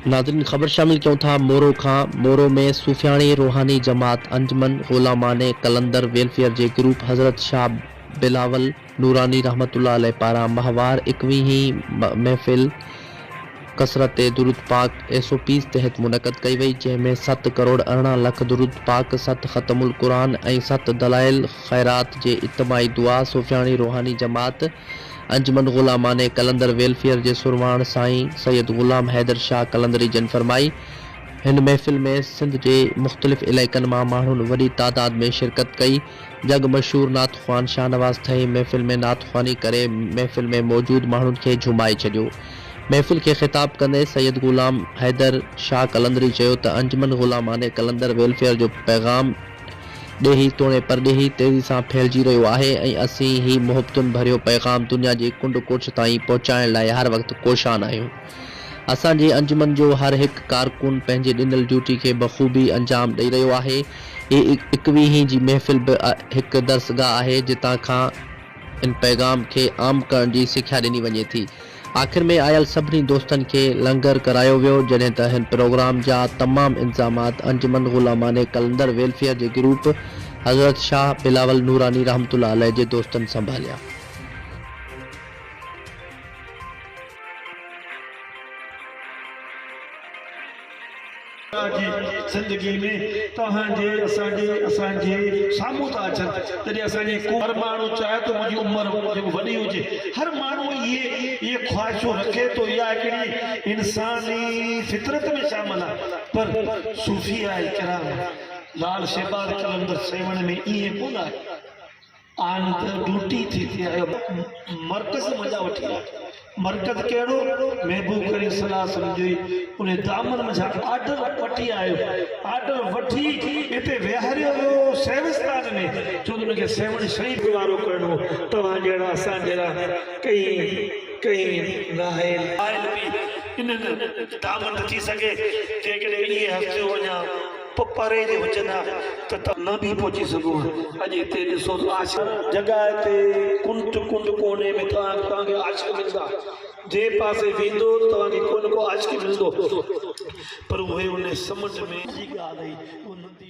नाज़रीन खबर शामिल क्यों था मोरो खां। मोरो में सूफियाणी रूहानी जमात अंजमन ग़ुलामाने कलंदर वेलफेयर जे ग्रुप हज़रत शाह बिलावल नूरानी रहमतुल्लाह अलैह पारां माहवार 21वीं महफ़िल कसरत दुरूद पाक SOPs तहत मुनक़द कई वई, जंहिंमें 7 करोड़ 18 लख दुरूद पाक, 7 ख़तमुल क़ुरान ऐं 7 दलाइल ख़ैरात जे इज्तिमाई दुआ। सूफियाणी रूहानी जमात अंजमन ग़ुलामाने कलंदर वेलफेयर जे सुरवाण साईं सैयद ग़ुलाम हैदर शाह कलंदरी जन फरमाई। हिन महफ़िल में सिंध जे मुख़्तलिफ़ इलाइक़नि मां माण्हुनि वॾी तादाद में शिरकत कई। जग मशहूर नात ख़्वान शाहनवाज़ थई महफ़िल में नात ख़्वानी करे महफ़िल में मौजूद माण्हुनि खे झुमाए छॾियो। महफ़िल के ख़िताब कंदे सैयद ग़ुलाम हैदर शाह कलंदरी चयो त अंजमन ग़ुलामाने कलंदर वेलफेयर जो पैगाम ॾेही तोड़े परॾेही तेज़ी सां फैलिजी रहियो आहे ऐं असीं ही मुहबतुनि भरियो पैगाम दुनिया जे कुंड कोश ताईं पहुचाइण लाइ हर वक़्तु कोशान आहियूं। असांजे अंजुमन जो हर हिकु कारकुन पंहिंजे ॾिनल ड्यूटी खे बख़ूबी अंजाम ॾेई रहियो आहे। हीअ 21वीं जी महफ़िल बि हिकु दर्सगाह आहे जितां खां इन पैगाम खे आम करण जी सिख्या ॾिनी वञे थी। आख़िर में आयल सभिनी दोस्तनि खे लंगर करायो वियो, जॾहिं त हिन प्रोग्राम जा तमामु इंतज़ामात अंजुमन ग़ुलामाने कलंदर वेलफेयर जे ग्रुप हज़रत शाह बिलावल नूरानी रहमतुल्लाह अलैह जे दोस्तनि संभालिया। ज़िंदगी में तव्हांजे असांजे साम्हूं था अचनि, तॾहिं असांजे हर माण्हू चाहे तो मुंहिंजी उमिरि वॾी हुजे, हर माण्हू इहे ख़्वाहिशूं रखे तो, इहा हिकिड़ी इंसानी फितरत में शामिल आहे। पर सूफ़िया किराम लाल शहबाज कलंदर सेवण में ईअं कोन आहे। आन त ड्यूटी थी मर्कज़ मज़ा वठी आहे। मरकज़ कहिड़ो? महबूब करीम सल्लल्लाहु अलैहि वसल्लम जी उन दामन में आर्डर वठी आयो, आर्डर वठी हिते वेहारियो वियो सेविस्तान में, छो त उनखे सेवण शहीद वारो करणो। तव्हां जहिड़ा असां जहिड़ा कई नाहिल बि इन दामन थी सघे, जेकॾहिं इहे हफ़्ते वञा परे जे हुजनि त न बि पहुची सघूं। अॼु हिते ॾिसो जॻह ते कुंड कोने में तव्हांखे आशिक़ मिलंदा, जे पासे वेंदो तव्हांखे कोन को आशिक़ मिलंदो, पर उहे उन समुंड में जी ॻाल्हि हुई।